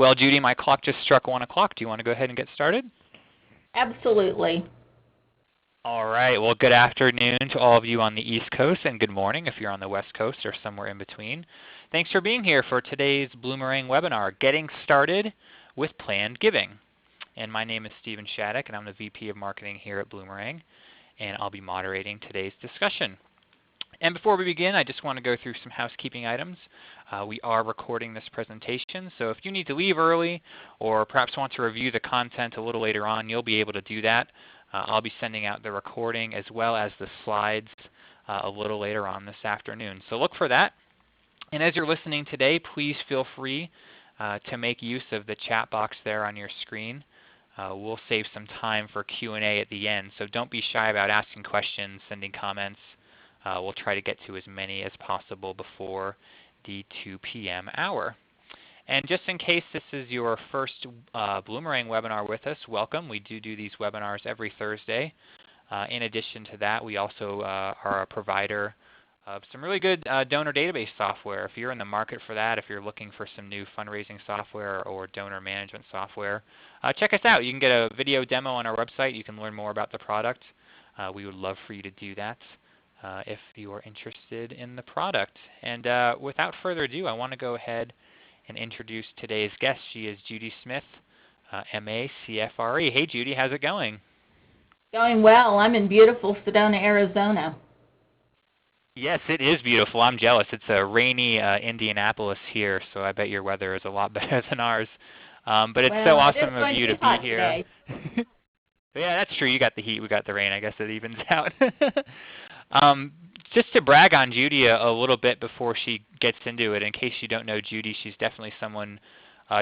Well, Judi, my clock just struck 1 o'clock. Do you want to go ahead and get started? Absolutely. All right. Well, good afternoon to all of you on the East Coast, and good morning if you're on the West Coast or somewhere in between. Thanks for being here for today's Bloomerang webinar, Getting Started with Planned Giving. And my name is Stephen Shattuck, and I'm the VP of Marketing here at Bloomerang, and I'll be moderating today's discussion. And before we begin, I just want to go through some housekeeping items. We are recording this presentation, so if you need to leave early or perhaps want to review the content a little later on, you'll be able to do that. I'll be sending out the recording as well as the slides a little later on this afternoon. So look for that. And as you're listening today, please feel free to make use of the chat box there on your screen. We'll save some time for Q&A at the end, so don't be shy about asking questions, sending comments. We'll try to get to as many as possible before the 2 p.m. hour. And just in case this is your first Bloomerang webinar with us, welcome. We do these webinars every Thursday. In addition to that, we also are a provider of some really good donor database software. If you're in the market for that, if you're looking for some new fundraising software or donor management software, check us out. You can get a video demo on our website. You can learn more about the product. We would love for you to do that if you are interested in the product. And without further ado, I want to go ahead and introduce today's guest. She is Judi Smith, MA, CFRE. Hey Judi, how's it going? Going well. I'm in beautiful Sedona, Arizona. Yes, it is beautiful. I'm jealous. It's a rainy Indianapolis here, so I bet your weather is a lot better than ours. But it's so awesome of you to be here. Yeah, that's true. You got the heat, we got the rain. I guess it evens out. Just to brag on Judi a little bit before she gets into it, in case you don't know Judi, she's definitely someone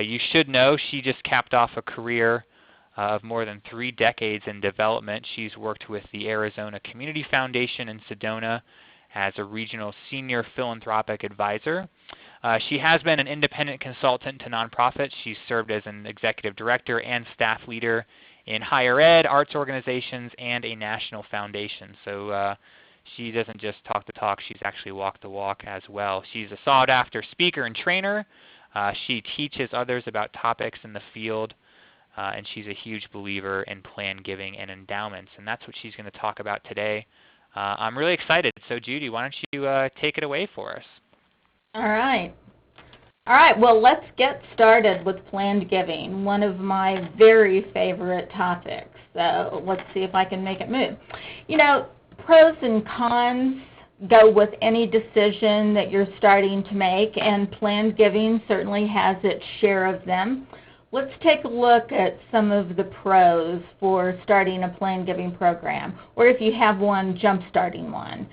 you should know. She just capped off a career of more than 3 decades in development. She's worked with the Arizona Community Foundation in Sedona as a regional senior philanthropic advisor. She has been an independent consultant to nonprofits. She's served as an executive director and staff leader in higher ed, arts organizations, and a national foundation. So she doesn't just talk the talk, she's actually walked the walk as well. She's a sought-after speaker and trainer. She teaches others about topics in the field, and she's a huge believer in planned giving and endowments, and that's what she's going to talk about today. I'm really excited. So Judi, why don't you take it away for us? All right. All right, well, let's get started with planned giving, one of my very favorite topics. So let's see if I can make it move. You know, pros and cons go with any decision that you're starting to make, and planned giving certainly has its share of them. Let's take a look at some of the pros for starting a planned giving program, or if you have one, jump-starting one.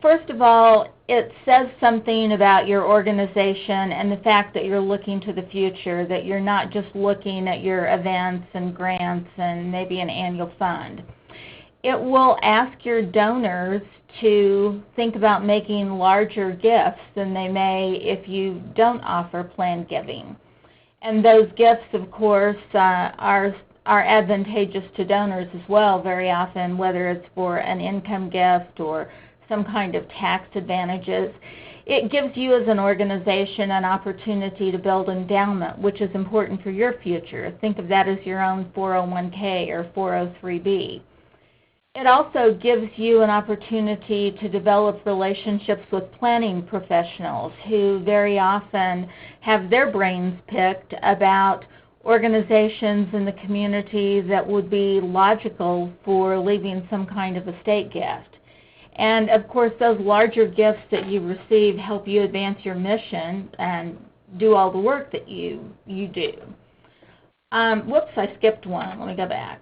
First of all, it says something about your organization and the fact that you're looking to the future, that you're not just looking at your events and grants and maybe an annual fund. It will ask your donors to think about making larger gifts than they may if you don't offer planned giving. And those gifts, of course, are advantageous to donors as well very often, whether it's for an income gift or some kind of tax advantages. It gives you as an organization an opportunity to build endowment, which is important for your future. Think of that as your own 401k or 403b. It also gives you an opportunity to develop relationships with planning professionals who very often have their brains picked about organizations in the community that would be logical for leaving some kind of estate gift. And of course, those larger gifts that you receive help you advance your mission and do all the work that you do. Whoops, I skipped one. Let me go back.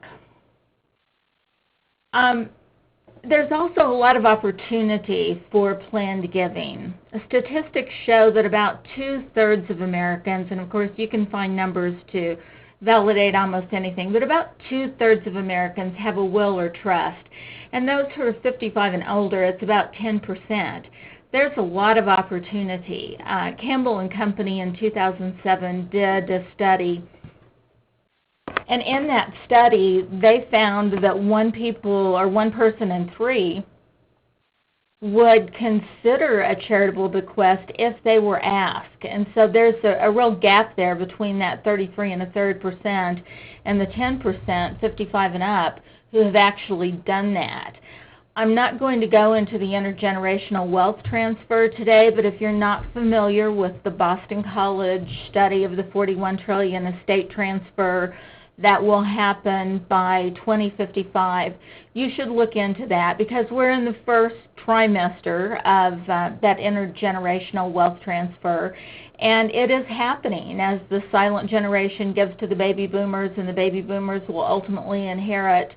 There's also a lot of opportunity for planned giving. Statistics show that about 2/3 of Americans, and of course you can find numbers to validate almost anything, but about 2/3 of Americans have a will or trust. And those who are 55 and older, it's about 10%. There's a lot of opportunity. Campbell and Company in 2007 did a study, and in that study they found that one person in 3 would consider a charitable bequest if they were asked. And so there's a real gap there between that 33.33% and the 10%, 55 and up, who have actually done that. I'm not going to go into the intergenerational wealth transfer today, but if you're not familiar with the Boston College study of the 41 trillion estate transfer that will happen by 2055, you should look into that, because we're in the first trimester of that intergenerational wealth transfer, and it is happening as the silent generation gives to the baby boomers, and the baby boomers will ultimately inherit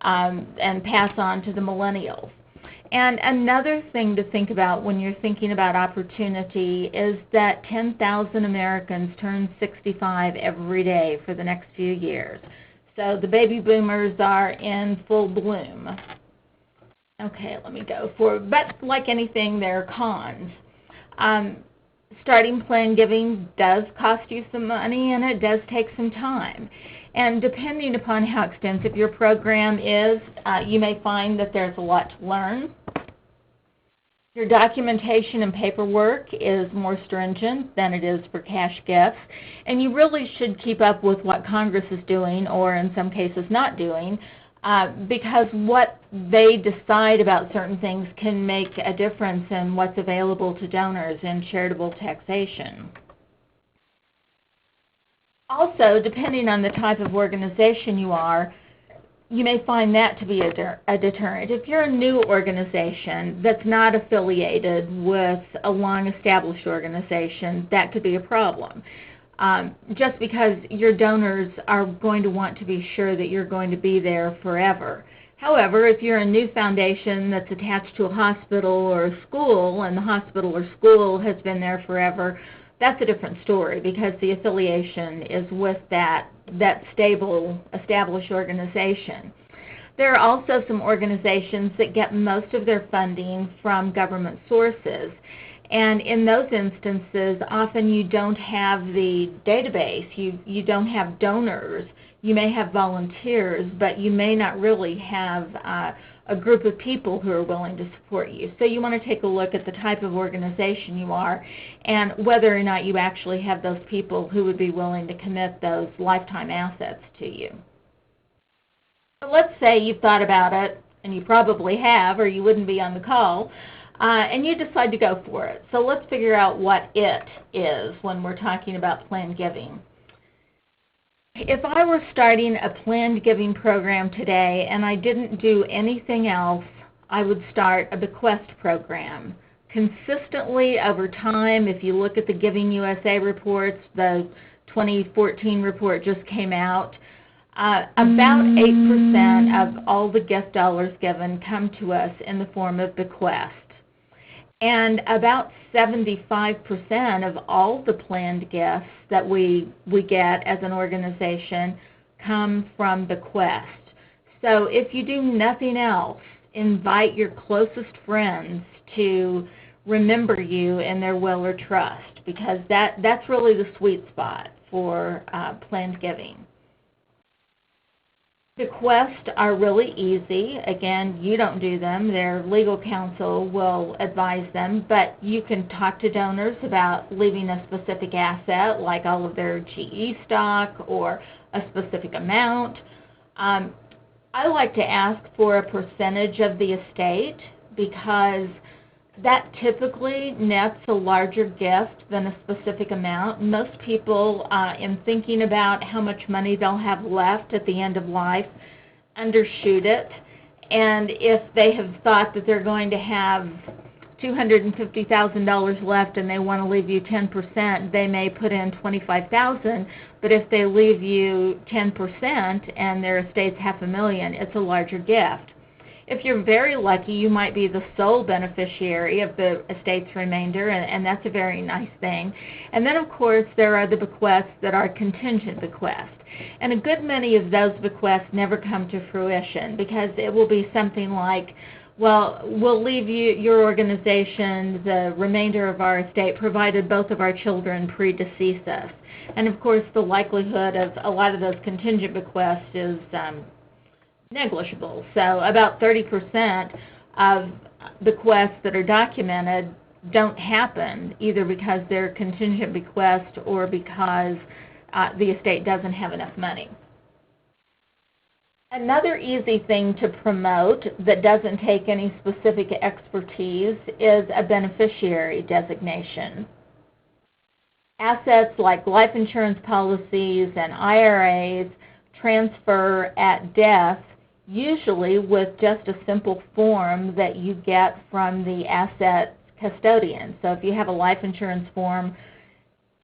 and pass on to the millennials. And another thing to think about when you're thinking about opportunity is that 10,000 Americans turn 65 every day for the next few years. So the baby boomers are in full bloom. Okay, let me go forward. But like anything, there are cons. Starting plan giving does cost you some money, and it does take some time. And depending upon how extensive your program is, you may find that there's a lot to learn. Your documentation and paperwork is more stringent than it is for cash gifts, and you really should keep up with what Congress is doing, or in some cases not doing, because what they decide about certain things can make a difference in what's available to donors in charitable taxation. Also, depending on the type of organization you are, you may find that to be a deterrent. If you're a new organization that's not affiliated with a long-established organization, that could be a problem. Just because your donors are going to want to be sure that you're going to be there forever. However, if you're a new foundation that's attached to a hospital or a school, and the hospital or school has been there forever, that's a different story, because the affiliation is with that stable, established organization. There are also some organizations that get most of their funding from government sources. And in those instances, often you don't have the database. You don't have donors. You may have volunteers, but you may not really have a group of people who are willing to support you. So you want to take a look at the type of organization you are and whether or not you actually have those people who would be willing to commit those lifetime assets to you. So let's say you've thought about it, and you probably have, or you wouldn't be on the call, and you decide to go for it. So let's figure out what it is when we're talking about planned giving. If I were starting a planned giving program today and I didn't do anything else, I would start a bequest program. Consistently over time, if you look at the Giving USA reports, the 2014 report just came out, about 8% of all the gift dollars given come to us in the form of bequest. And about 75% of all the planned gifts that we get as an organization come from bequest. So if you do nothing else, invite your closest friends to remember you in their will or trust, because that's really the sweet spot for planned giving. Bequests are really easy. Again, you don't do them. Their legal counsel will advise them, but you can talk to donors about leaving a specific asset, like all of their GE stock or a specific amount. I like to ask for a percentage of the estate, because that typically nets a larger gift than a specific amount. Most people, in thinking about how much money they'll have left at the end of life, undershoot it. And if they have thought that they're going to have $250,000 left and they want to leave you 10%, they may put in $25,000. But if they leave you 10% and their estate's $500,000, it's a larger gift. If you're very lucky, you might be the sole beneficiary of the estate's remainder, and that's a very nice thing. And then, of course, there are the bequests that are contingent bequests. And a good many of those bequests never come to fruition, because it will be something like, well, we'll leave you, your organization, the remainder of our estate, provided both of our children predecease us. And, of course, the likelihood of a lot of those contingent bequests is negligible. So about 30% of bequests that are documented don't happen, either because they're contingent bequests or because the estate doesn't have enough money. Another easy thing to promote that doesn't take any specific expertise is a beneficiary designation. Assets like life insurance policies and IRAs transfer at death, usually with just a simple form that you get from the asset custodian. So if you have a life insurance form,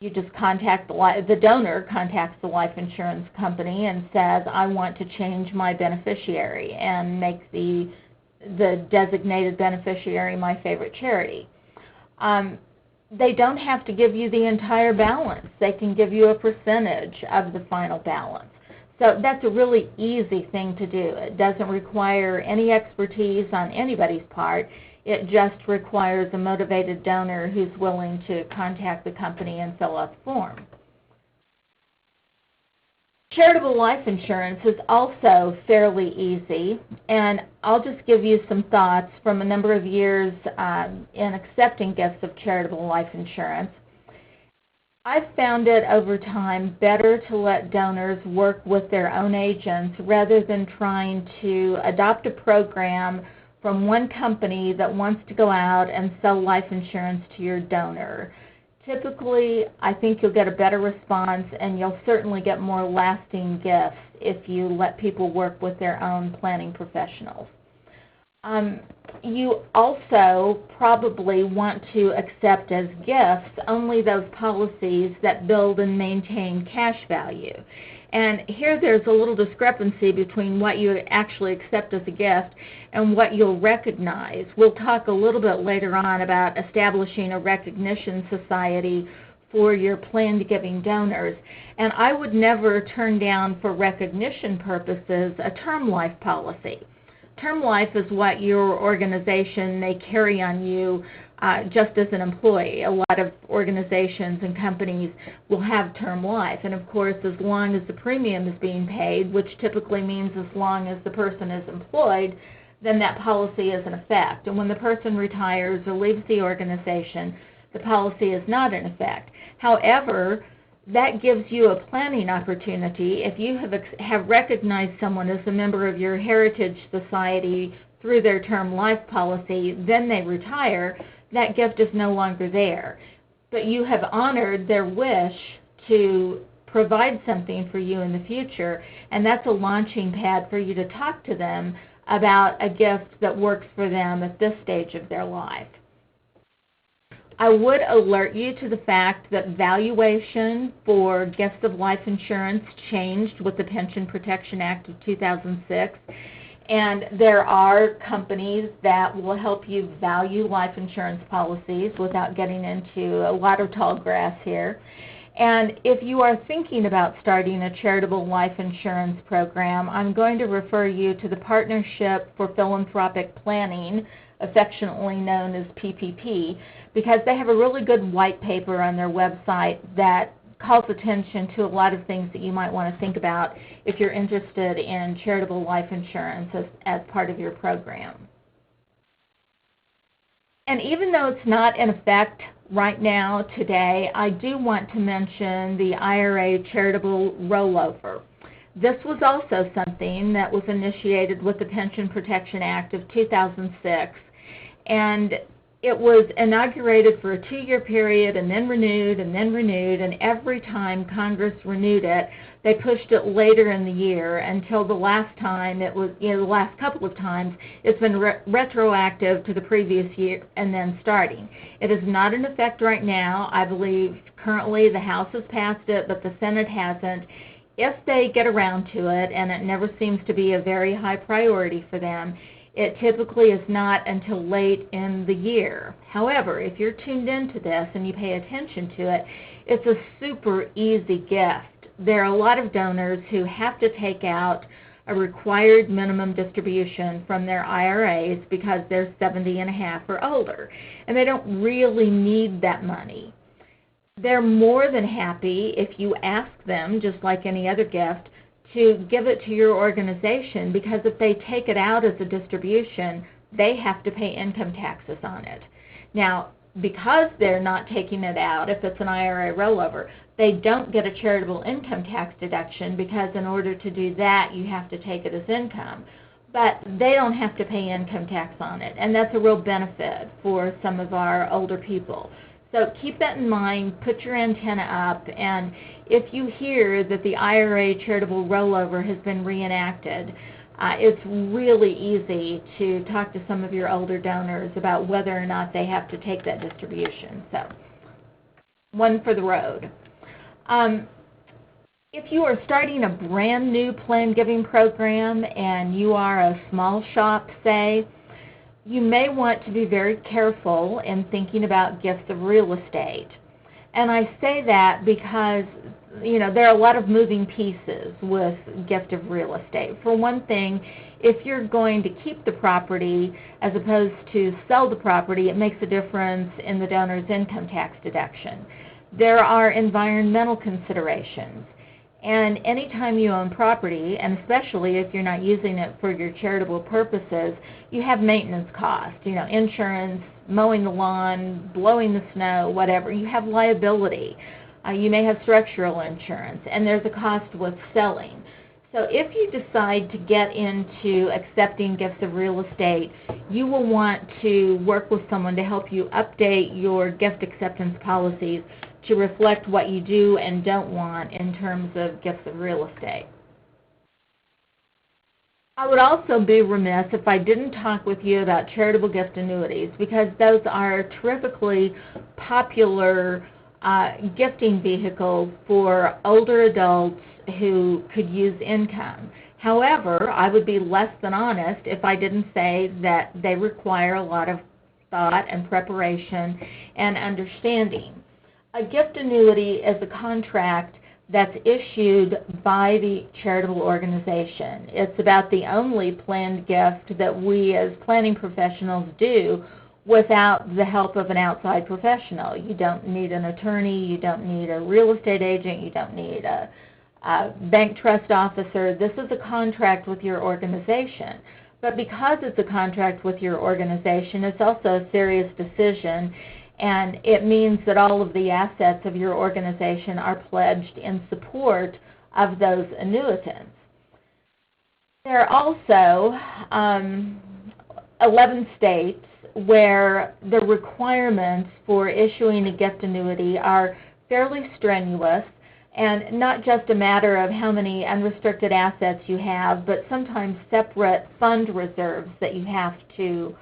you just contact the donor contacts the life insurance company and says, I want to change my beneficiary, and make the designated beneficiary my favorite charity. They don't have to give you the entire balance. They can give you a percentage of the final balance. So that's a really easy thing to do. It doesn't require any expertise on anybody's part. It just requires a motivated donor who's willing to contact the company and fill out the form. Charitable life insurance is also fairly easy, and I'll just give you some thoughts from a number of years in accepting gifts of charitable life insurance. I've found it over time better to let donors work with their own agents rather than trying to adopt a program from one company that wants to go out and sell life insurance to your donor. Typically, I think you'll get a better response, and you'll certainly get more lasting gifts if you let people work with their own planning professionals. You also probably want to accept as gifts only those policies that build and maintain cash value. And here there's a little discrepancy between what you actually accept as a gift and what you'll recognize. We'll talk a little bit later on about establishing a recognition society for your planned giving donors. And I would never turn down, for recognition purposes, a term life policy. Term life is what your organization may carry on you just as an employee. A lot of organizations and companies will have term life, and of course, as long as the premium is being paid, which typically means as long as the person is employed, then that policy is in effect. And when the person retires or leaves the organization, the policy is not in effect. However, that gives you a planning opportunity. If you have recognized someone as a member of your Heritage Society through their term life policy, then they retire, that gift is no longer there. But you have honored their wish to provide something for you in the future, and that's a launching pad for you to talk to them about a gift that works for them at this stage of their life. I would alert you to the fact that valuation for gifts of life insurance changed with the Pension Protection Act of 2006. And there are companies that will help you value life insurance policies without getting into a lot of tall grass here. And if you are thinking about starting a charitable life insurance program, I'm going to refer you to the Partnership for Philanthropic Planning, affectionately known as PPP, because they have a really good white paper on their website that calls attention to a lot of things that you might want to think about if you're interested in charitable life insurance as part of your program. And even though it's not in effect right now, today, I do want to mention the IRA Charitable Rollover. This was also something that was initiated with the Pension Protection Act of 2006, and it was inaugurated for a 2-year period and then renewed, and every time Congress renewed it, they pushed it later in the year until the last time it was, the last couple of times, it's been retroactive to the previous year and then starting. It is not in effect right now. I believe currently the House has passed it, but the Senate hasn't. If they get around to it, and it never seems to be a very high priority for them, it typically is not until late in the year. However, if you're tuned into this and you pay attention to it, it's a super easy gift. There are a lot of donors who have to take out a required minimum distribution from their IRAs because they're 70 and a half or older, and they don't really need that money. They're more than happy if you ask them, just like any other gift, to give it to your organization, because if they take it out as a distribution, they have to pay income taxes on it. Now, because they're not taking it out, if it's an IRA rollover, they don't get a charitable income tax deduction, because in order to do that, you have to take it as income. But they don't have to pay income tax on it, and that's a real benefit for some of our older people. So keep that in mind, put your antenna up, and if you hear that the IRA Charitable Rollover has been reenacted, it's really easy to talk to some of your older donors about whether or not they have to take that distribution. So, one for the road. If you are starting a brand new planned giving program and you are a small shop, say, you may want to be very careful in thinking about gifts of real estate. And I say that because, there are a lot of moving pieces with gift of real estate. For one thing, if you're going to keep the property as opposed to sell the property, it makes a difference in the donor's income tax deduction. There are environmental considerations. And anytime you own property, and especially if you're not using it for your charitable purposes, you have maintenance costs, insurance, mowing the lawn, blowing the snow, whatever. You have liability. You may have structural insurance, and there's a cost with selling. So if you decide to get into accepting gifts of real estate, you will want to work with someone to help you update your gift acceptance policies to reflect what you do and don't want in terms of gifts of real estate. I would also be remiss if I didn't talk with you about charitable gift annuities, because those are terrifically popular gifting vehicles for older adults who could use income. However, I would be less than honest if I didn't say that they require a lot of thought and preparation and understanding. A gift annuity is a contract that's issued by the charitable organization. It's about the only planned gift that we as planning professionals do without the help of an outside professional. You don't need an attorney, you don't need a real estate agent, you don't need a bank trust officer. This is a contract with your organization. But because it's a contract with your organization, it's also a serious decision, and it means that all of the assets of your organization are pledged in support of those annuitants. There are also 11 states where the requirements for issuing a gift annuity are fairly strenuous, and not just a matter of how many unrestricted assets you have, but sometimes separate fund reserves that you have to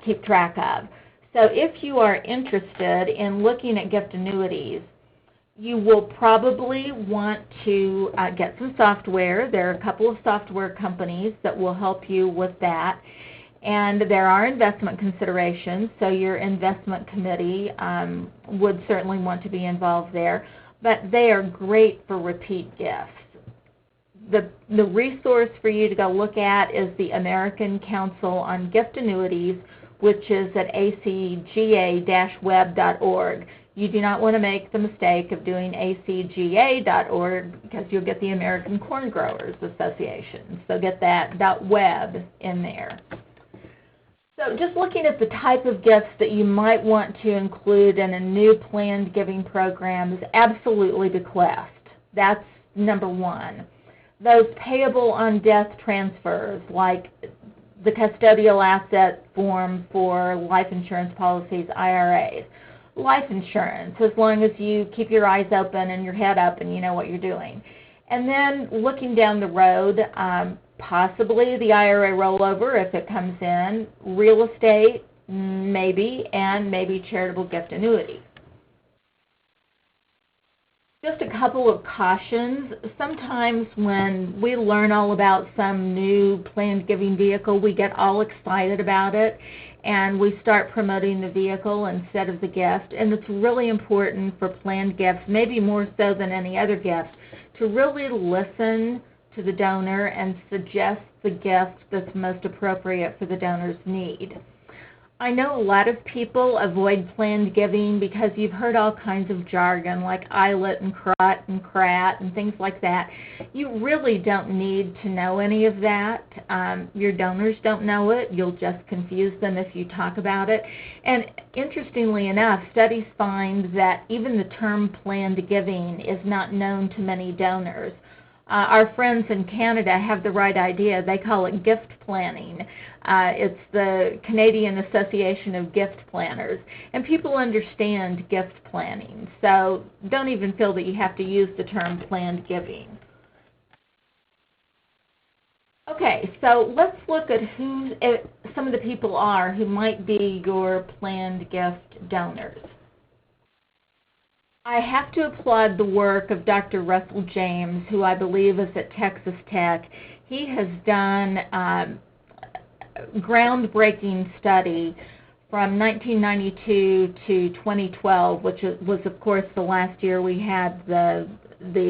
keep track of. So if you are interested in looking at gift annuities, you will probably want to get some software. There are a couple of software companies that will help you with that. And there are investment considerations, so your investment committee would certainly want to be involved there. But they are great for repeat gifts. The resource for you to go look at is the American Council on Gift Annuities, which is at acga-web.org. You do not want to make the mistake of doing acga.org, because you'll get the American Corn Growers Association. So get that .web in there. So just looking at the type of gifts that you might want to include in a new planned giving program is absolutely bequest. That's number one. Those payable on death transfers, like the custodial asset form for life insurance policies, IRAs. Life insurance, as long as you keep your eyes open and your head up and you know what you're doing. And then looking down the road, possibly the IRA rollover if it comes in, real estate, maybe, and maybe charitable gift annuity. Just a couple of cautions. Sometimes when we learn all about some new planned giving vehicle, we get all excited about it and we start promoting the vehicle instead of the gift. And it's really important for planned gifts, maybe more so than any other gift, to really listen to the donor and suggest the gift that's most appropriate for the donor's need. I know a lot of people avoid planned giving because you've heard all kinds of jargon like ILET and CROT and CRAT and things like that. You really don't need to know any of that. Your donors don't know it. You'll just confuse them if you talk about it. And interestingly enough, studies find that even the term planned giving is not known to many donors. Our friends in Canada have the right idea. They call it gift planning. It's the Canadian Association of Gift Planners. And people understand gift planning. So don't even feel that you have to use the term planned giving. Okay, so let's look at who some of the people are who might be your planned gift donors. I have to applaud the work of Dr. Russell James, who I believe is at Texas Tech. He has done a groundbreaking study from 1992 to 2012, which was, of course, the last year we had the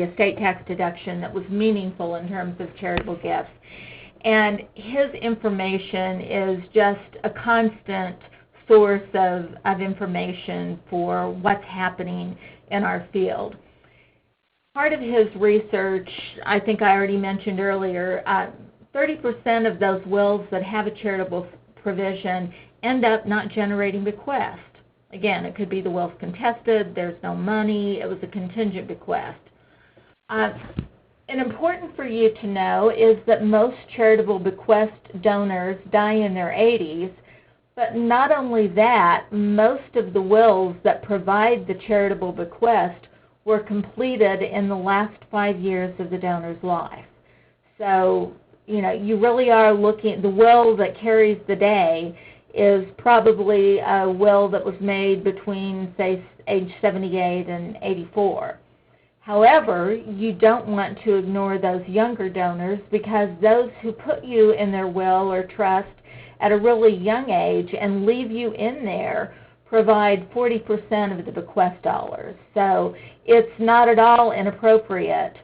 estate tax deduction that was meaningful in terms of charitable gifts. And his information is just a constant source of information for what's happening in our field. Part of his research, I think I already mentioned earlier, 30% of those wills that have a charitable provision end up not generating bequest. Again, it could be the will's contested, there's no money, it was a contingent bequest. And important for you to know is that most charitable bequest donors die in their 80s, but not only that, most of the wills that provide the charitable bequest were completed in the last 5 years of the donor's life. So, you really are looking, the will that carries the day is probably a will that was made between, say, age 78 and 84. However, you don't want to ignore those younger donors because those who put you in their will or trust at a really young age and leave you in there provide 40% of the bequest dollars. So it's not at all inappropriate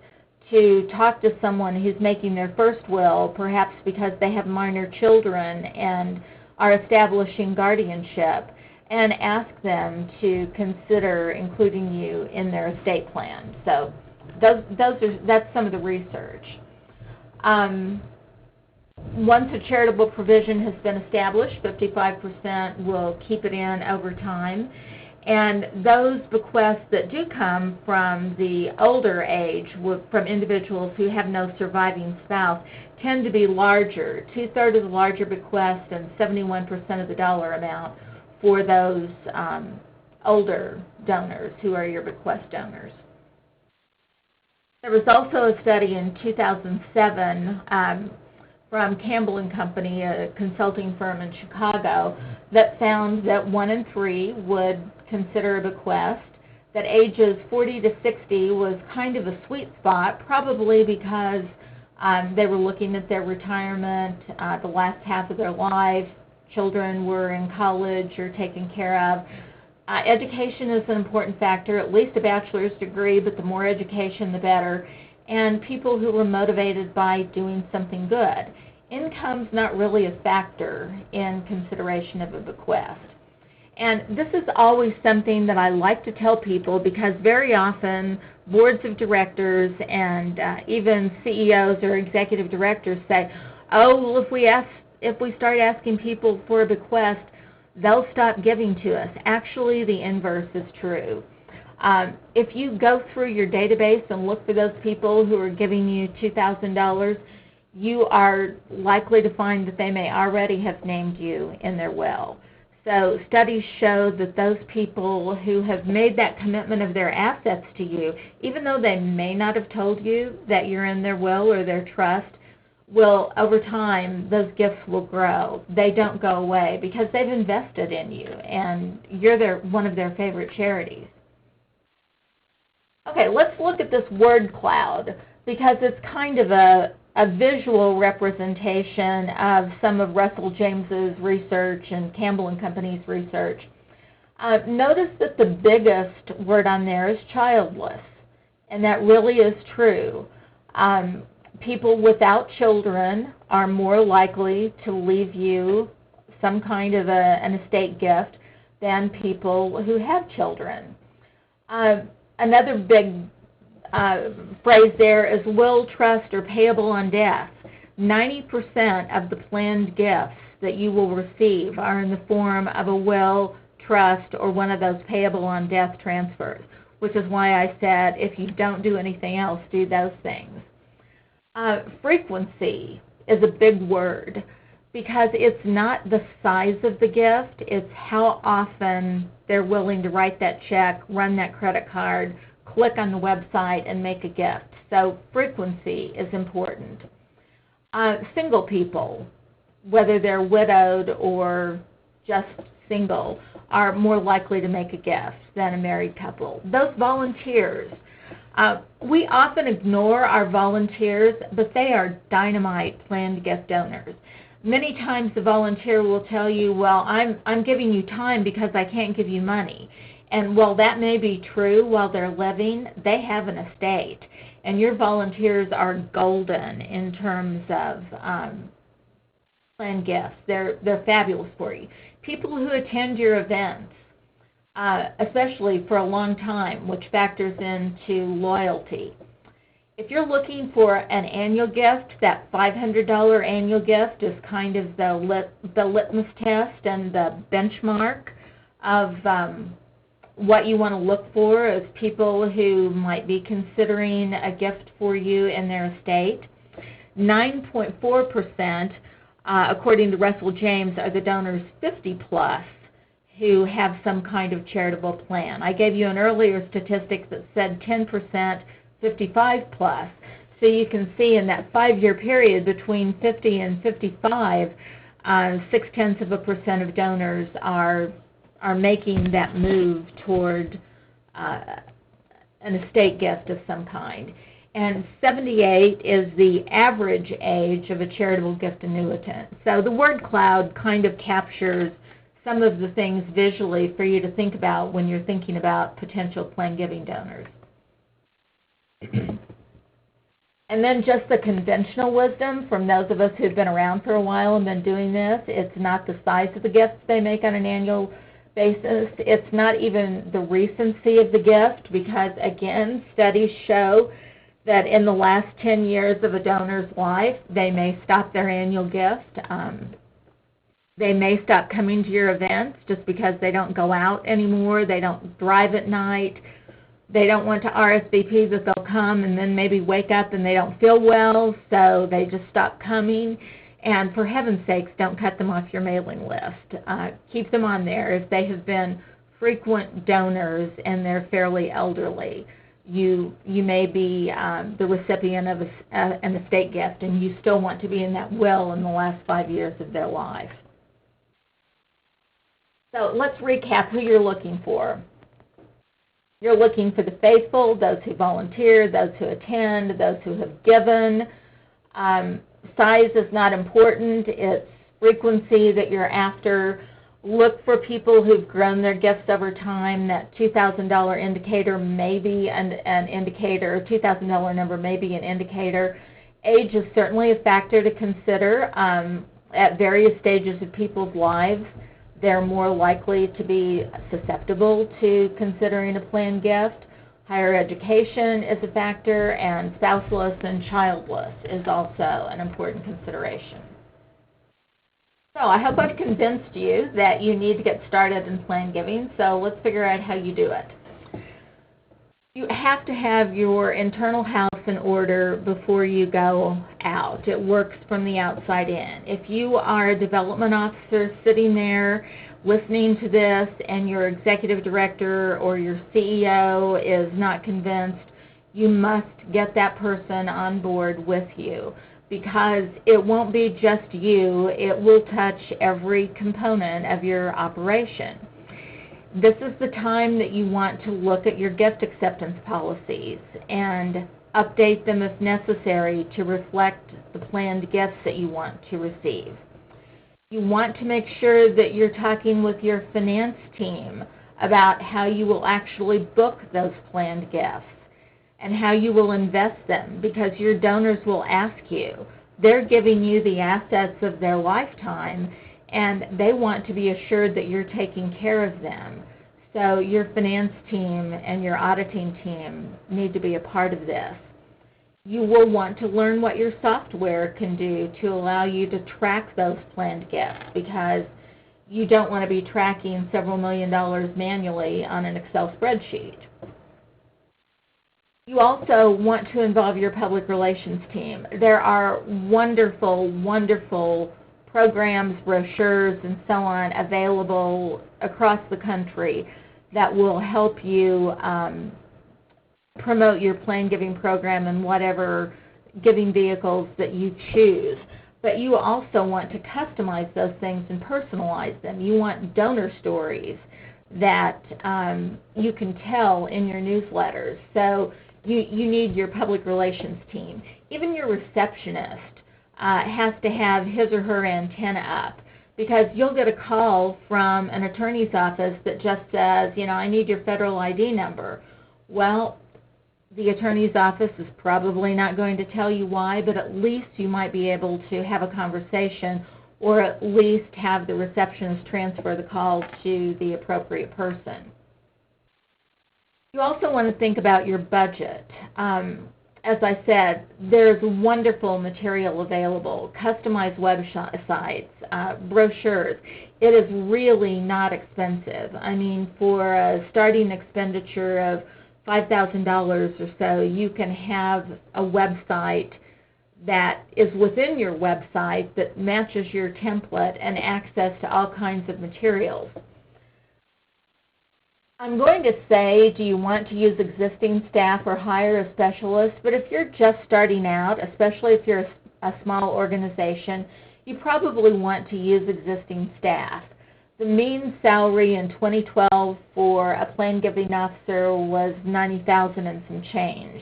to talk to someone who's making their first will, perhaps because they have minor children and are establishing guardianship, and ask them to consider including you in their estate plan. So that's some of the research. Once a charitable provision has been established, 55% will keep it in over time. And those bequests that do come from the older age, from individuals who have no surviving spouse, tend to be larger, 2/3 of the larger bequest and 71% of the dollar amount for those older donors who are your bequest donors. There was also a study in 2007 from Campbell and Company, a consulting firm in Chicago, that found that 1 in 3 would consider a bequest, that ages 40 to 60 was kind of a sweet spot, probably because they were looking at their retirement, the last half of their life, children were in college or taken care of. Education is an important factor, at least a bachelor's degree, but the more education, the better. And people who were motivated by doing something good. Income's not really a factor in consideration of a bequest. And this is always something that I like to tell people because very often boards of directors and even CEOs or executive directors say, oh, well, if we start asking people for a bequest, they'll stop giving to us. Actually, the inverse is true. If you go through your database and look for those people who are giving you $2,000, you are likely to find that they may already have named you in their will. So studies show that those people who have made that commitment of their assets to you, even though they may not have told you that you're in their will or their trust, will, over time, those gifts will grow. They don't go away because they've invested in you and you're one of their favorite charities. Okay, let's look at this word cloud because it's kind of a visual representation of some of Russell James's research and Campbell and Company's research. Notice that the biggest word on there is childless, and that really is true. People without children are more likely to leave you some kind of an estate gift than people who have children. Another big phrase there is will, trust, or payable on death. 90% of the planned gifts that you will receive are in the form of a will, trust, or one of those payable on death transfers, which is why I said if you don't do anything else, do those things. Frequency is a big word because it's not the size of the gift, it's how often they're willing to write that check, run that credit card, click on the website, and make a gift. So frequency is important. Single people, whether they're widowed or just single, are more likely to make a gift than a married couple. Those volunteers, we often ignore our volunteers, but they are dynamite planned gift donors. Many times the volunteer will tell you, well, I'm giving you time because I can't give you money. And while that may be true while they're living, they have an estate. And your volunteers are golden in terms of planned gifts. They're fabulous for you. People who attend your events, especially for a long time, which factors into loyalty. If you're looking for an annual gift, that $500 annual gift is kind of the litmus test and the benchmark of what you want to look for as people who might be considering a gift for you in their estate. 9.4%, according to Russell James, are the donors 50 plus who have some kind of charitable plan. I gave you an earlier statistic that said 10% 55 plus. So you can see in that 5-year period between 50 and 55, 0.6% of donors are making that move toward an estate gift of some kind. And 78 is the average age of a charitable gift annuitant. So the word cloud kind of captures some of the things visually for you to think about when you're thinking about potential plan giving donors. And then just the conventional wisdom from those of us who've been around for a while and been doing this, it's not the size of the gifts they make on an annual basis. It's not even the recency of the gift because, again, studies show that in the last 10 years of a donor's life, they may stop their annual gift. They may stop coming to your events just because they don't go out anymore. They don't drive at night. They don't want to RSVP that they'll come and then maybe wake up and they don't feel well, so they just stop coming. And for heaven's sakes, don't cut them off your mailing list. Keep them on there. If they have been frequent donors and they're fairly elderly, you may be the recipient of an estate gift, and you still want to be in that will in the last 5 years of their life. So let's recap who you're looking for. You're looking for the faithful, those who volunteer, those who attend, those who have given. Size is not important. It's frequency that you're after. Look for people who've grown their gifts over time. That $2,000 indicator may be an indicator, $2,000 number may be an indicator. Age is certainly a factor to consider. At various stages of people's lives, they're more likely to be susceptible to considering a planned gift. Higher education is a factor, and spouseless and childless is also an important consideration. So I hope I've convinced you that you need to get started in plan giving, so let's figure out how you do it. You have to have your internal house in order before you go out. It works from the outside in. If you are a development officer sitting there listening to this and your executive director or your CEO is not convinced, you must get that person on board with you, because it won't be just you. It will touch every component of your operation. This is the time that you want to look at your gift acceptance policies and update them if necessary to reflect the planned gifts that you want to receive. You want to make sure that you're talking with your finance team about how you will actually book those planned gifts and how you will invest them, because your donors will ask you. They're giving you the assets of their lifetime, and they want to be assured that you're taking care of them. So your finance team and your auditing team need to be a part of this. You will want to learn what your software can do to allow you to track those planned gifts, because you don't want to be tracking several $1,000,000 manually on an Excel spreadsheet. You also want to involve your public relations team. There are wonderful, wonderful programs, brochures, and so on available across the country that will help you promote your plan giving program in whatever giving vehicles that you choose. But you also want to customize those things and personalize them. You want donor stories that you can tell in your newsletters. So you need your public relations team. Even your receptionist has to have his or her antenna up, because you'll get a call from an attorney's office that just says, I need your federal ID number. Well, the attorney's office is probably not going to tell you why, but at least you might be able to have a conversation, or at least have the receptionist transfer the call to the appropriate person. You also want to think about your budget. As I said, there's wonderful material available, customized websites, brochures. It is really not expensive. I mean, for a starting expenditure of $5,000 or so, you can have a website that is within your website that matches your template and access to all kinds of materials. I'm going to say, do you want to use existing staff or hire a specialist? But if you're just starting out, especially if you're a small organization, you probably want to use existing staff. The mean salary in 2012 for a plan giving officer was $90,000 and some change.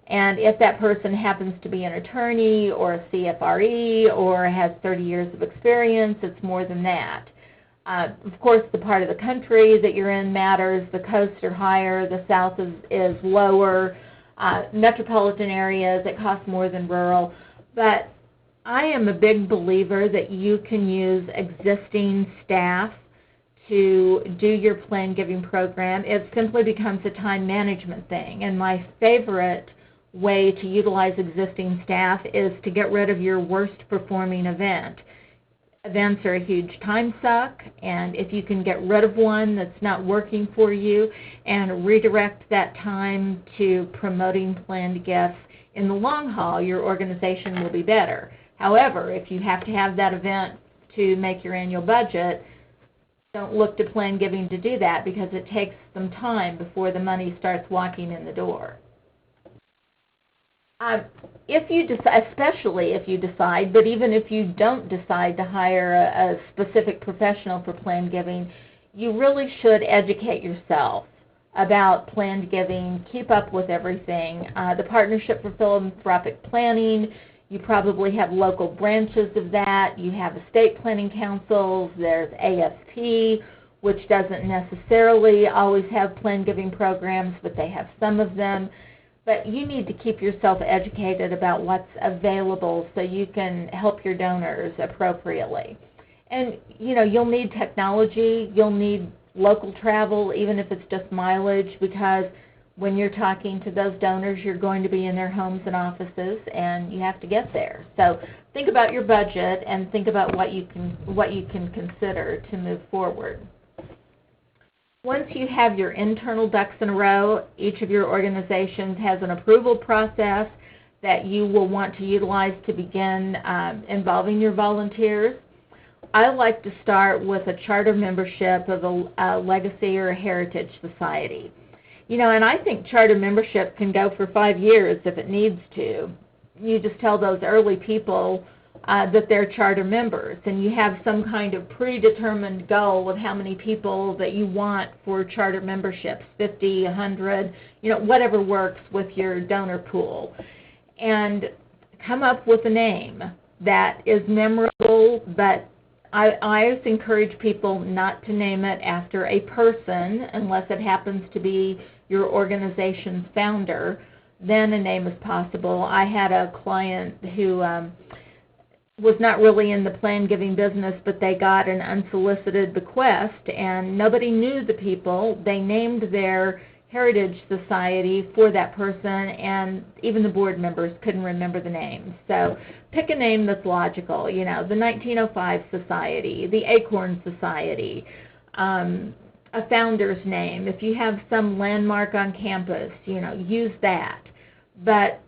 And if that person happens to be an attorney or a CFRE or has 30 years of experience, it's more than that. Of course, the part of the country that you're in matters. The coasts are higher, the south is lower. Metropolitan areas, it costs more than rural. But I am a big believer that you can use existing staff to do your plan giving program. It simply becomes a time management thing. And my favorite way to utilize existing staff is to get rid of your worst performing event. Events are a huge time suck, and if you can get rid of one that's not working for you and redirect that time to promoting planned gifts, in the long haul, your organization will be better. However, if you have to have that event to make your annual budget, don't look to plan giving to do that, because it takes some time before the money starts walking in the door. If you decide, especially if you decide, but even if you don't decide to hire a specific professional for planned giving, you really should educate yourself about planned giving, keep up with everything. The Partnership for Philanthropic Planning, you probably have local branches of that. You have estate planning councils. There's AFP, which doesn't necessarily always have planned giving programs, but they have some of them. But you need to keep yourself educated about what's available so you can help your donors appropriately. And, you'll need technology. You'll need local travel, even if it's just mileage, because when you're talking to those donors, you're going to be in their homes and offices, and you have to get there. So think about your budget and think about what you can consider to move forward. Once you have your internal ducks in a row, each of your organizations has an approval process that you will want to utilize to begin involving your volunteers. I like to start with a charter membership of a legacy or a heritage society. And I think charter membership can go for 5 years if it needs to. You just tell those early people that they're charter members, and you have some kind of predetermined goal of how many people that you want for charter memberships, 50, 100, whatever works with your donor pool. And come up with a name that is memorable, but I always encourage people not to name it after a person unless it happens to be your organization's founder. Then a name is possible. I had a client who was not really in the plan giving business, but they got an unsolicited bequest, and nobody knew the people. They named their heritage society for that person, and even the board members couldn't remember the names. So pick a name that's logical, the 1905 Society, the Acorn Society, a founder's name. If you have some landmark on campus, use that. But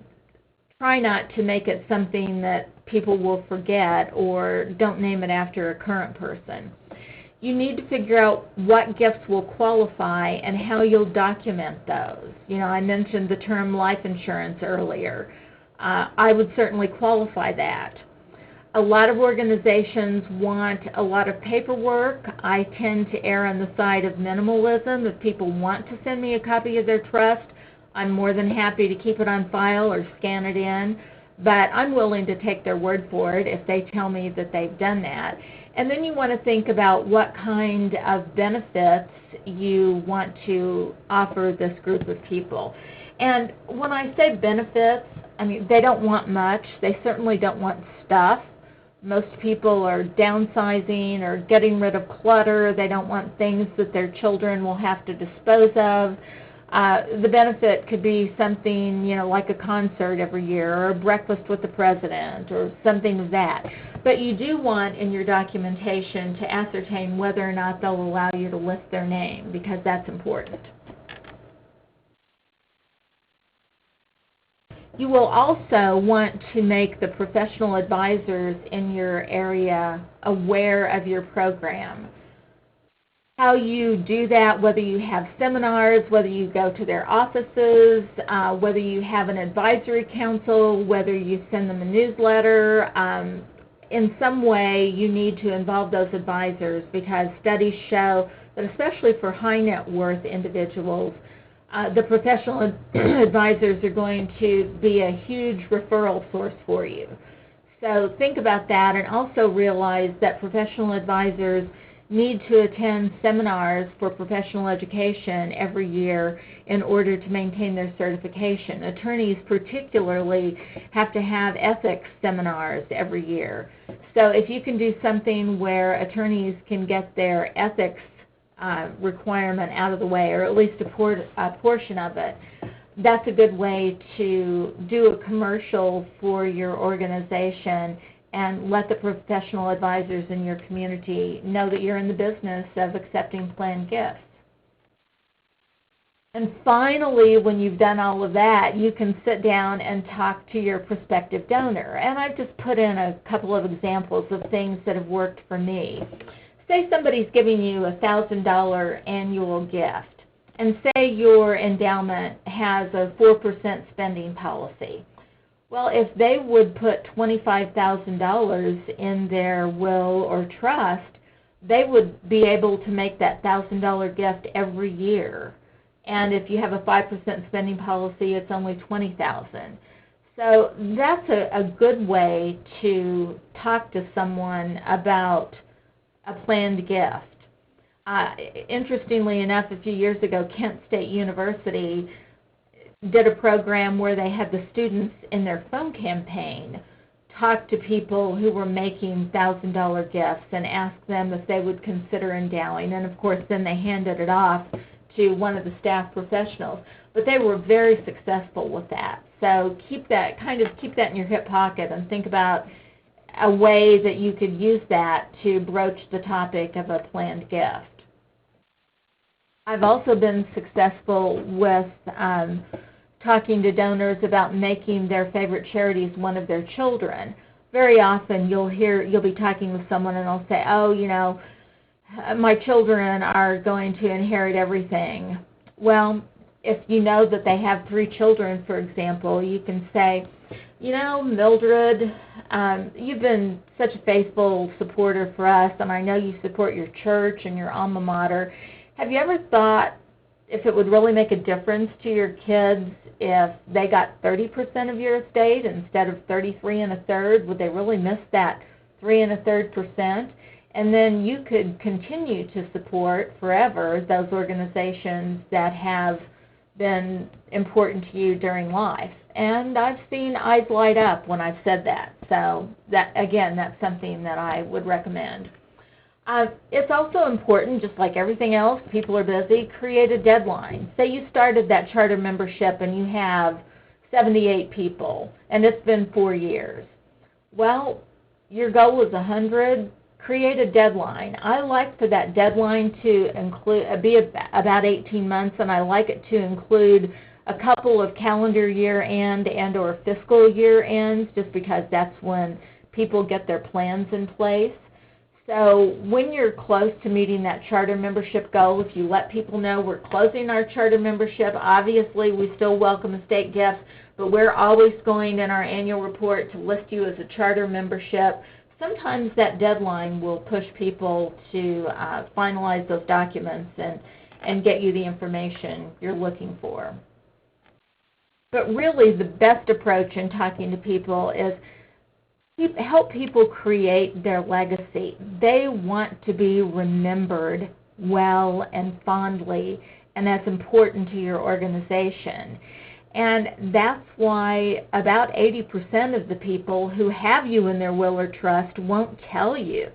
try not to make it something that people will forget, or don't name it after a current person. You need to figure out what gifts will qualify and how you'll document those. I mentioned the term life insurance earlier. I would certainly qualify that. A lot of organizations want a lot of paperwork. I tend to err on the side of minimalism. If people want to send me a copy of their trust, I'm more than happy to keep it on file or scan it in, but I'm willing to take their word for it if they tell me that they've done that. And then you want to think about what kind of benefits you want to offer this group of people. And when I say benefits, they don't want much. They certainly don't want stuff. Most people are downsizing or getting rid of clutter. They don't want things that their children will have to dispose of. The benefit could be something, like a concert every year, or a breakfast with the president, or something of that. But you do want in your documentation to ascertain whether or not they'll allow you to list their name, because that's important. You will also want to make the professional advisors in your area aware of your program. How you do that, whether you have seminars, whether you go to their offices, whether you have an advisory council, whether you send them a newsletter, in some way you need to involve those advisors, because studies show that especially for high net worth individuals, the professional advisors are going to be a huge referral source for you. So think about that, and also realize that professional advisors need to attend seminars for professional education every year in order to maintain their certification. Attorneys particularly have to have ethics seminars every year. So if you can do something where attorneys can get their ethics requirement out of the way, or at least a portion of it, that's a good way to do a commercial for your organization and let the professional advisors in your community know that you're in the business of accepting planned gifts. And finally, when you've done all of that, you can sit down and talk to your prospective donor. And I've just put in a couple of examples of things that have worked for me. Say somebody's giving you a $1,000 annual gift, and say your endowment has a 4% spending policy. Well, if they would put $25,000 in their will or trust, they would be able to make that $1,000 gift every year. And if you have a 5% spending policy, it's only $20,000. So that's a good way to talk to someone about a planned gift. Interestingly enough, a few years ago, Kent State University did a program where they had the students in their phone campaign talk to people who were making $1,000 gifts and ask them if they would consider endowing. And of course, then they handed it off to one of the staff professionals. But they were very successful with that. So keep that in your hip pocket and think about a way that you could use that to broach the topic of a planned gift. I've also been successful with talking to donors about making their favorite charities one of their children. Very often you'll be talking with someone and they'll say, oh, my children are going to inherit everything. Well, if you know that they have 3 children, for example, you can say, Mildred, you've been such a faithful supporter for us, and I know you support your church and your alma mater. Have you ever thought if it would really make a difference to your kids if they got 30% of your estate instead of 33 1/3? Would they really miss that 3 1/3%? And then you could continue to support forever those organizations that have been important to you during life. And I've seen eyes light up when I've said that. So that, again, that's something that I would recommend. It's also important, just like everything else, people are busy, create a deadline. Say you started that charter membership and you have 78 people, and it's been 4 years. Well, your goal is 100. Create a deadline. I like for that deadline to be about 18 months, and I like it to include a couple of calendar year end and or fiscal year ends, just because that's when people get their plans in place. So when you're close to meeting that charter membership goal, if you let people know we're closing our charter membership, obviously we still welcome estate gifts, but we're always going in our annual report to list you as a charter membership. Sometimes that deadline will push people to finalize those documents and get you the information you're looking for. But really the best approach in talking to people is help people create their legacy. They want to be remembered well and fondly, and that's important to your organization. And that's why about 80% of the people who have you in their will or trust won't tell you.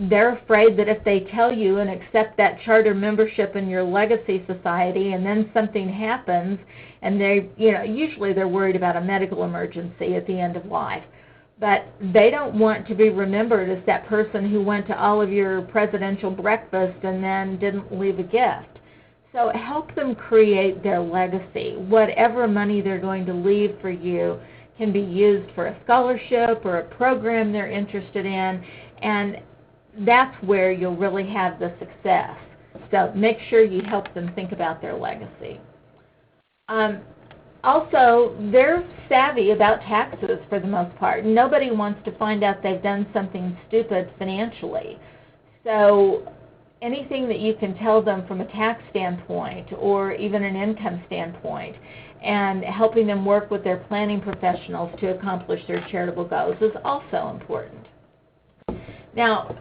They're afraid that if they tell you and accept that charter membership in your legacy society and then something happens, and usually they're worried about a medical emergency at the end of life. But they don't want to be remembered as that person who went to all of your presidential breakfast and then didn't leave a gift. So help them create their legacy. Whatever money they're going to leave for you can be used for a scholarship or a program they're interested in, and that's where you'll really have the success. So make sure you help them think about their legacy. Also, they're savvy about taxes for the most part. Nobody wants to find out they've done something stupid financially. So anything that you can tell them from a tax standpoint or even an income standpoint and helping them work with their planning professionals to accomplish their charitable goals is also important. Now,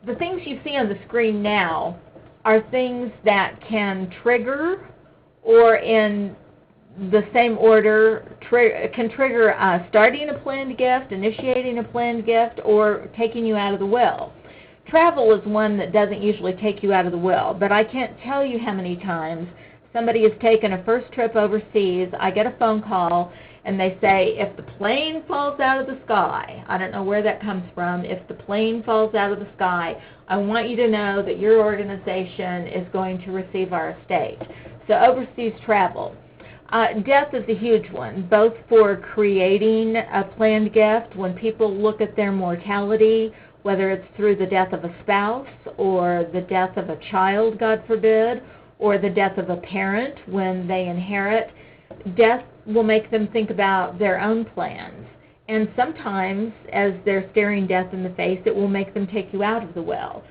the things you see on the screen now are things that can trigger, or in the same order, can trigger starting a planned gift, initiating a planned gift, or taking you out of the will. Travel is one that doesn't usually take you out of the will, but I can't tell you how many times somebody has taken a first trip overseas, I get a phone call, and they say, if the plane falls out of the sky, I don't know where that comes from, if the plane falls out of the sky, I want you to know that your organization is going to receive our estate. So overseas travel. Death is a huge one, both for creating a planned gift. When people look at their mortality, whether it's through the death of a spouse or the death of a child, God forbid, or the death of a parent when they inherit, death will make them think about their own plans. And sometimes, as they're staring death in the face, it will make them take you out of the will.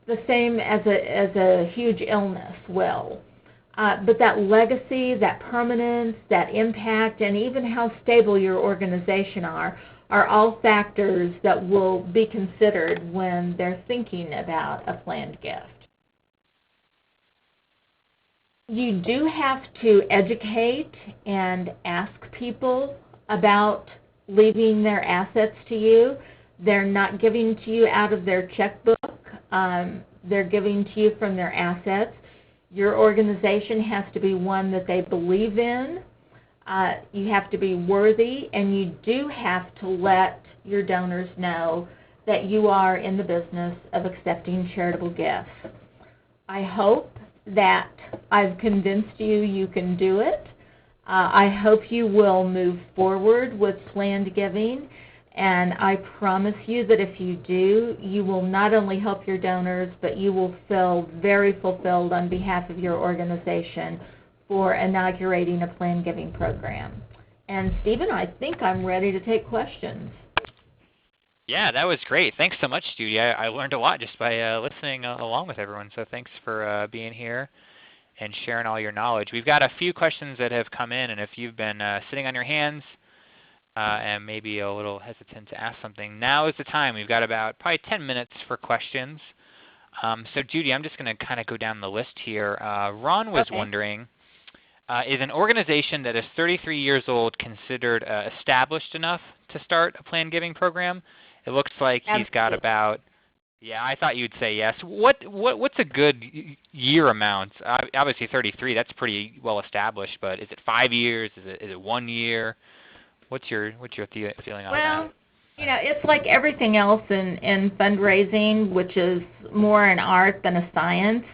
The same as a huge illness will. But that legacy, that permanence, that impact, and even how stable your organization are all factors that will be considered when they're thinking about a planned gift. You do have to educate and ask people about leaving their assets to you. They're not giving to you out of their checkbook. They're giving to you from their assets. Your organization has to be one that they believe in. You have to be worthy, and you do have to let your donors know that you are in the business of accepting charitable gifts. I hope that I've convinced you can do it. I hope you will move forward with planned giving, and I promise you that if you do, you will not only help your donors, but you will feel very fulfilled on behalf of your organization for inaugurating a planned giving program. And Stephen, I think I'm ready to take questions. Yeah, that was great. Thanks so much, Judi. I learned a lot just by listening along with everyone, so thanks for being here and sharing all your knowledge. We've got a few questions that have come in, and if you've been sitting on your hands and maybe a little hesitant to ask something, now is the time. We've got about probably 10 minutes for questions. So Judi, I'm just going to kind of go down the list here. Ron was wondering, Is an organization that is 33 years old considered established enough to start a planned giving program? It looks like he's got about. Yeah, I thought you'd say yes. What's a good year amount? Obviously 33, that's pretty well established, but is it 5 years? Is it 1 year? What's your feeling on that? Well, it's like everything else in fundraising, which is more an art than a science.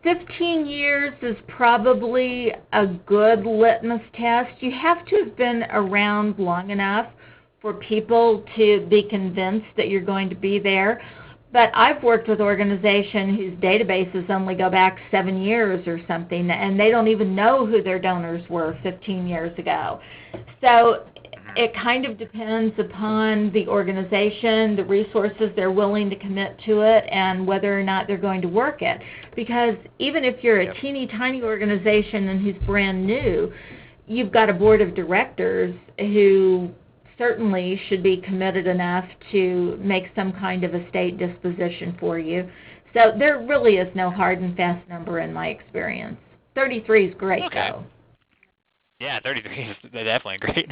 15 years is probably a good litmus test. You have to have been around long enough for people to be convinced that you're going to be there. But I've worked with organizations whose databases only go back 7 years or something, and they don't even know who their donors were 15 years ago. So it kind of depends upon the organization, the resources they're willing to commit to it, and whether or not they're going to work it. Because even if you're a teeny tiny organization and who's brand new, you've got a board of directors who certainly should be committed enough to make some kind of estate disposition for you. So there really is no hard and fast number in my experience. 33 is great, though. Yeah, 33 is definitely great.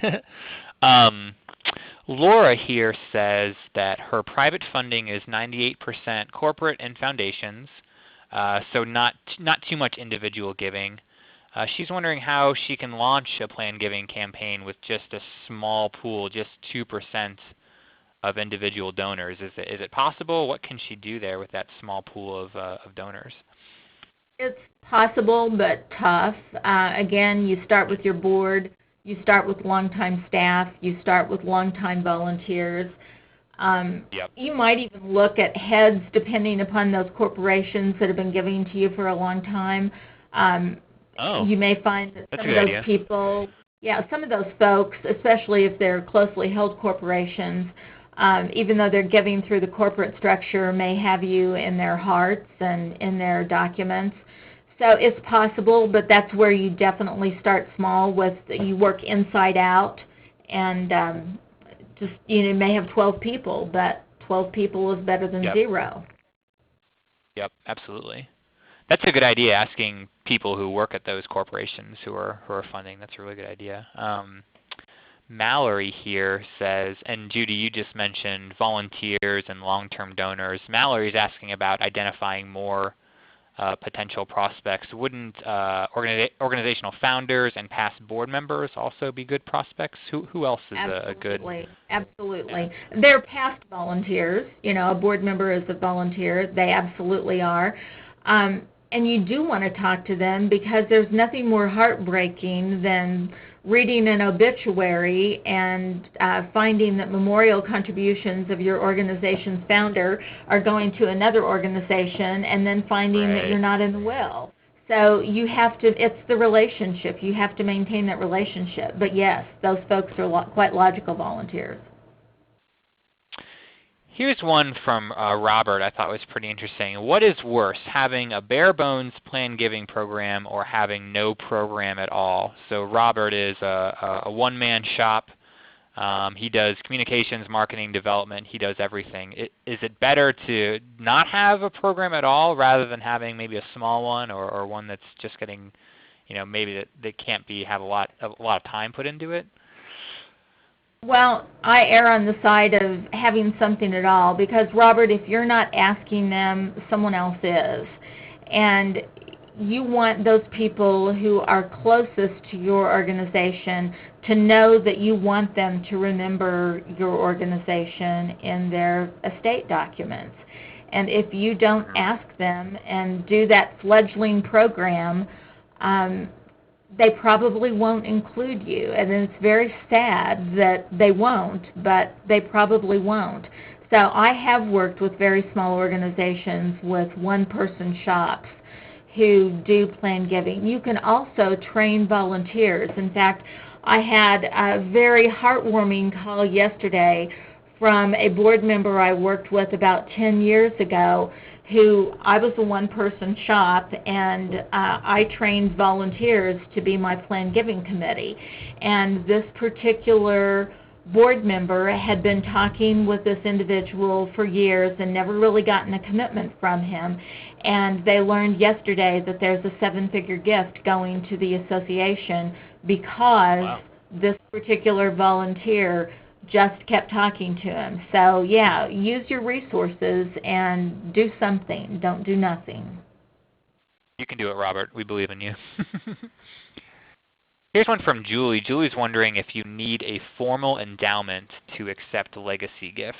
Laura here says that her private funding is 98% corporate and foundations, so not too much individual giving. She's wondering how she can launch a planned giving campaign with just a small pool, just 2% of individual donors. Is it possible? What can she do there with that small pool of donors? It's possible, but tough. Again, you start with your board. You start with longtime staff. You start with longtime volunteers. You might even look at heads depending upon those corporations that have been giving to you for a long time. You may find that some of those people, some of those folks, especially if they're closely held corporations, even though they're giving through the corporate structure, may have you in their hearts and in their documents. So it's possible, but that's where you definitely start small with, you work inside out, and you may have 12 people, but 12 people is better than 0. Yep, absolutely. That's a good idea, asking people who work at those corporations who are funding. That's a really good idea. Mallory here says, and Judi, you just mentioned volunteers and long-term donors. Mallory's asking about identifying more potential prospects. Wouldn't organizational founders and past board members also be good prospects? Who else is a good? Absolutely. They're past volunteers. A board member is a volunteer. They absolutely are. And you do want to talk to them, because there's nothing more heartbreaking than reading an obituary and finding that memorial contributions of your organization's founder are going to another organization, and then finding that you're not in the will. So you have to, it's the relationship. You have to maintain that relationship. But yes, those folks are quite logical volunteers. Here's one from Robert I thought was pretty interesting. What is worse, having a bare bones planned giving program or having no program at all? So Robert is a one-man shop. He does communications, marketing, development. He does everything. Is it better to not have a program at all rather than having maybe a small one, or one that's just getting, maybe that can't have a lot of time put into it? Well, I err on the side of having something at all, because, Robert, if you're not asking them, someone else is. And you want those people who are closest to your organization to know that you want them to remember your organization in their estate documents. And if you don't ask them and do that fledgling program, they probably won't include you. And it's very sad that they won't, but they probably won't. So I have worked with very small organizations with one-person shops who do planned giving. You can also train volunteers. In fact, I had a very heartwarming call yesterday from a board member I worked with about 10 years ago, who I was a one-person shop, and I trained volunteers to be my planned giving committee. And this particular board member had been talking with this individual for years and never really gotten a commitment from him. And they learned yesterday that there's a 7-figure gift going to the association because this particular volunteer just kept talking to him. So yeah, use your resources and do something. Don't do nothing. You can do it, Robert. We believe in you. Here's one from Julie. Julie's wondering if you need a formal endowment to accept legacy gifts.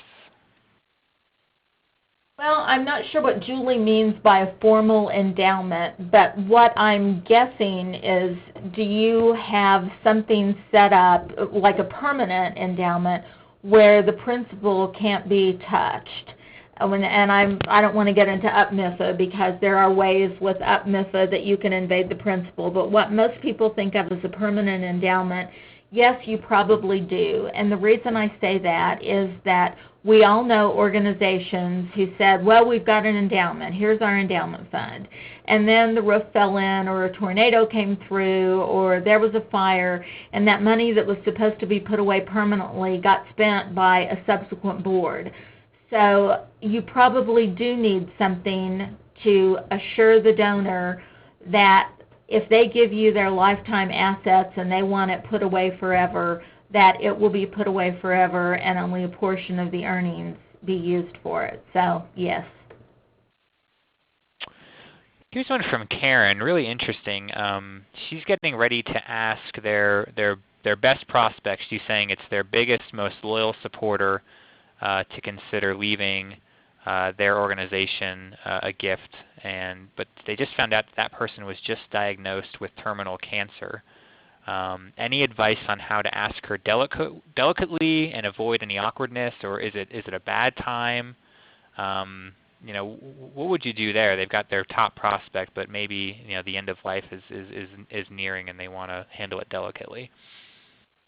Well, I'm not sure what Julie means by a formal endowment, but what I'm guessing is, do you have something set up, like a permanent endowment, where the principal can't be touched? And I don't want to get into UPMIFA because there are ways with UPMIFA that you can invade the principal, but what most people think of as a permanent endowment, yes, you probably do. And the reason I say that is that we all know organizations who said, well, we've got an endowment. Here's our endowment fund. And then the roof fell in, or a tornado came through, or there was a fire, and that money that was supposed to be put away permanently got spent by a subsequent board. So you probably do need something to assure the donor that if they give you their lifetime assets and they want it put away forever, that it will be put away forever and only a portion of the earnings be used for it. So, yes. Here's one from Karen, really interesting. She's getting ready to ask their best prospects. She's saying it's their biggest, most loyal supporter to consider leaving their organization a gift, but they just found out that person was just diagnosed with terminal cancer. Any advice on how to ask her delicately and avoid any awkwardness, or is it a bad time? What would you do there? They've got their top prospect, but maybe the end of life is nearing, and they want to handle it delicately.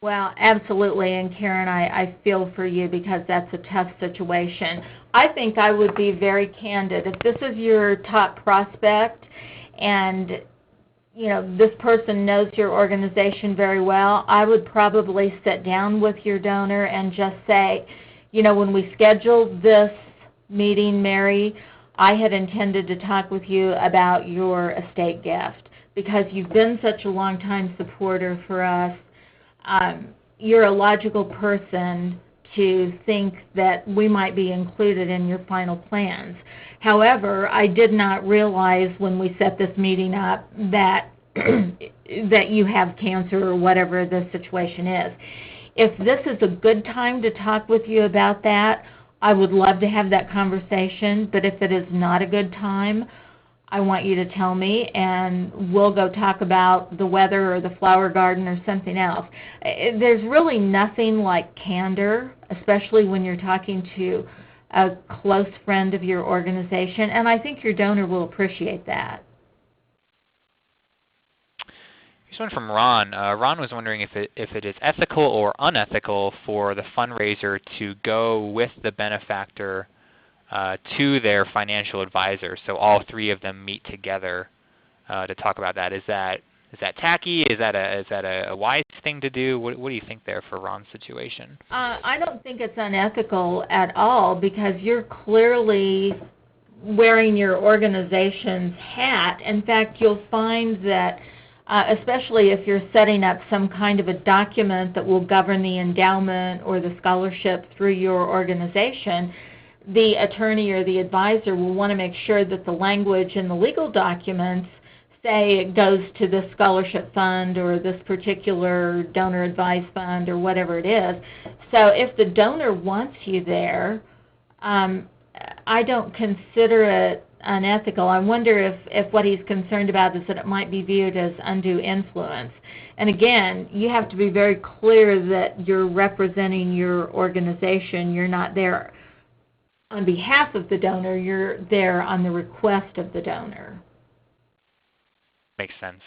Well, absolutely, and Karen, I feel for you because that's a tough situation. I think I would be very candid. If this is your top prospect and this person knows your organization very well, I would probably sit down with your donor and just say, when we scheduled this meeting, Mary, I had intended to talk with you about your estate gift because you've been such a long-time supporter for us. You're a logical person to think that we might be included in your final plans. However, I did not realize when we set this meeting up that that you have cancer or whatever the situation is. If this is a good time to talk with you about that, I would love to have that conversation, but if it is not a good time, I want you to tell me, and we'll go talk about the weather or the flower garden or something else. There's really nothing like candor, especially when you're talking to a close friend of your organization, and I think your donor will appreciate that. Here's one from Ron. Ron was wondering if it is ethical or unethical for the fundraiser to go with the benefactor to their financial advisor, so all three of them meet together to talk about that. Is that tacky? Is that a wise thing to do? What do you think there for Ron's situation? I don't think it's unethical at all because you're clearly wearing your organization's hat. In fact, you'll find that especially if you're setting up some kind of a document that will govern the endowment or the scholarship through your organization, the attorney or the advisor will want to make sure that the language in the legal documents say it goes to this scholarship fund or this particular donor advised fund or whatever it is. So if the donor wants you there, I don't consider it unethical. I wonder if what he's concerned about is that it might be viewed as undue influence. And again, you have to be very clear that you're representing your organization. You're not there on behalf of the donor, you're there on the request of the donor. Makes sense.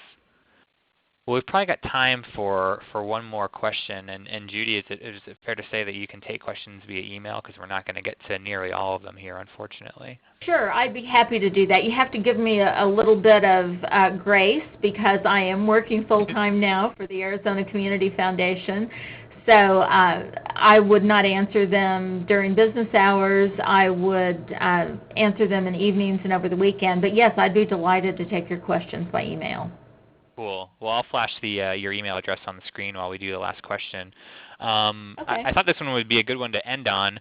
Well, we've probably got time for one more question. And Judy, is it fair to say that you can take questions via email because we're not going to get to nearly all of them here, unfortunately? Sure, I'd be happy to do that. You have to give me a little bit of grace because I am working full-time now for the Arizona Community Foundation. So I would not answer them during business hours. I would answer them in evenings and over the weekend. But yes, I'd be delighted to take your questions by email. Cool. Well, I'll flash your email address on the screen while we do the last question. Okay. I thought this one would be a good one to end on.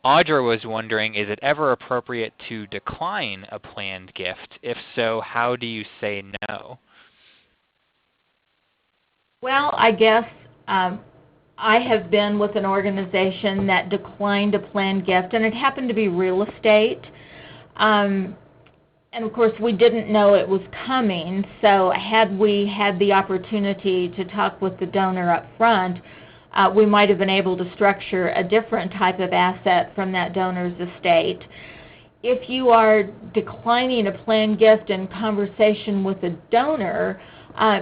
Audra was wondering, is it ever appropriate to decline a planned gift? If so, how do you say no? Well, I guess I have been with an organization that declined a planned gift, and it happened to be real estate. And of course, we didn't know it was coming, so had we had the opportunity to talk with the donor up front, we might have been able to structure a different type of asset from that donor's estate. If you are declining a planned gift in conversation with a donor,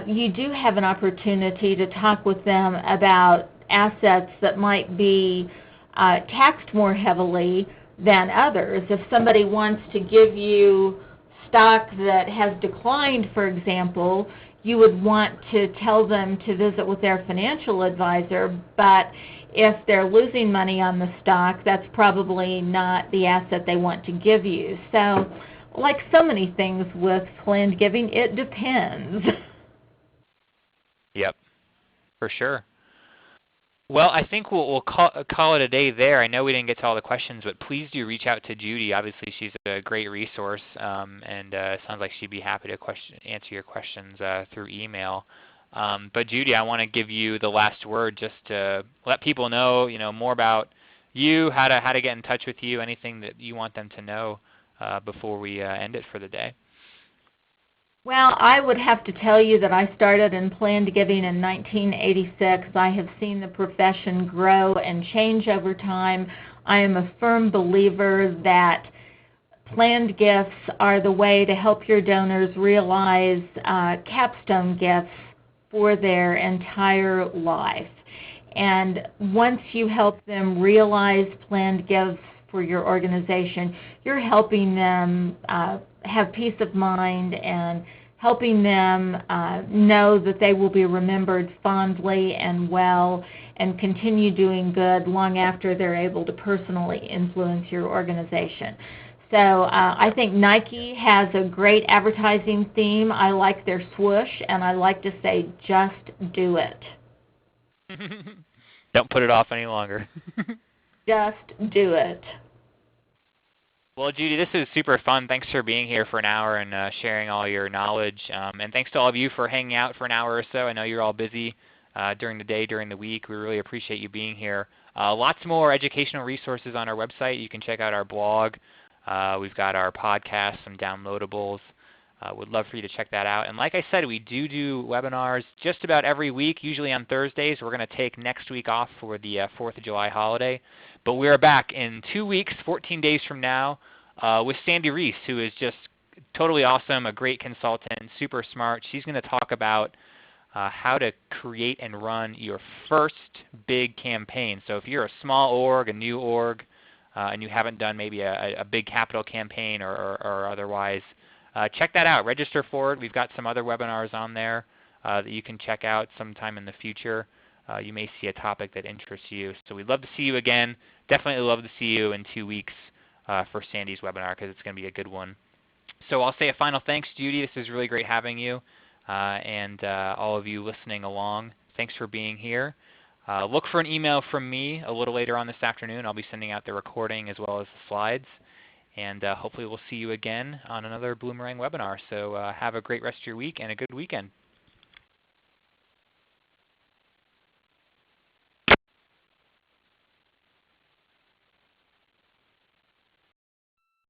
you do have an opportunity to talk with them about assets that might be taxed more heavily than others. If somebody wants to give you stock that has declined, for example, you would want to tell them to visit with their financial advisor, but if they're losing money on the stock, that's probably not the asset they want to give you. So, like so many things with planned giving, it depends. Yep, for sure. Well, I think we'll call it a day there. I know we didn't get to all the questions, but please do reach out to Judi. Obviously, she's a great resource, and it sounds like she'd be happy to answer your questions through email. But Judi, I want to give you the last word, just to let people know, more about you, how to get in touch with you, anything that you want them to know before we end it for the day. Well, I would have to tell you that I started in planned giving in 1986. I have seen the profession grow and change over time. I am a firm believer that planned gifts are the way to help your donors realize capstone gifts for their entire life. And once you help them realize planned gifts for your organization, you're helping them have peace of mind and helping them know that they will be remembered fondly and well and continue doing good long after they're able to personally influence your organization. So I think Nike has a great advertising theme. I like their swoosh, and I like to say, just do it. Don't put it off any longer. Just do it. Well, Judi, this is super fun. Thanks for being here for an hour and sharing all your knowledge. And thanks to all of you for hanging out for an hour or so. I know you're all busy during the day, during the week. We really appreciate you being here. Lots more educational resources on our website. You can check out our blog. We've got our podcast, some downloadables. Would love for you to check that out. And like I said, we do webinars just about every week, usually on Thursdays. We're going to take next week off for the 4th of July holiday. But we are back in 2 weeks, 14 days from now, with Sandy Reese, who is just totally awesome, a great consultant, super smart. She's going to talk about how to create and run your first big campaign. So if you're a small org, a new org, and you haven't done maybe a big capital campaign or otherwise, check that out. Register for it. We've got some other webinars on there that you can check out sometime in the future. You may see a topic that interests you. So we'd love to see you again. Definitely love to see you in 2 weeks for Sandy's webinar, because it's going to be a good one. So I'll say a final thanks, Judi. This is really great having you, and all of you listening along. Thanks for being here. Look for an email from me a little later on this afternoon. I'll be sending out the recording as well as the slides. And hopefully we'll see you again on another Bloomerang webinar. So have a great rest of your week and a good weekend.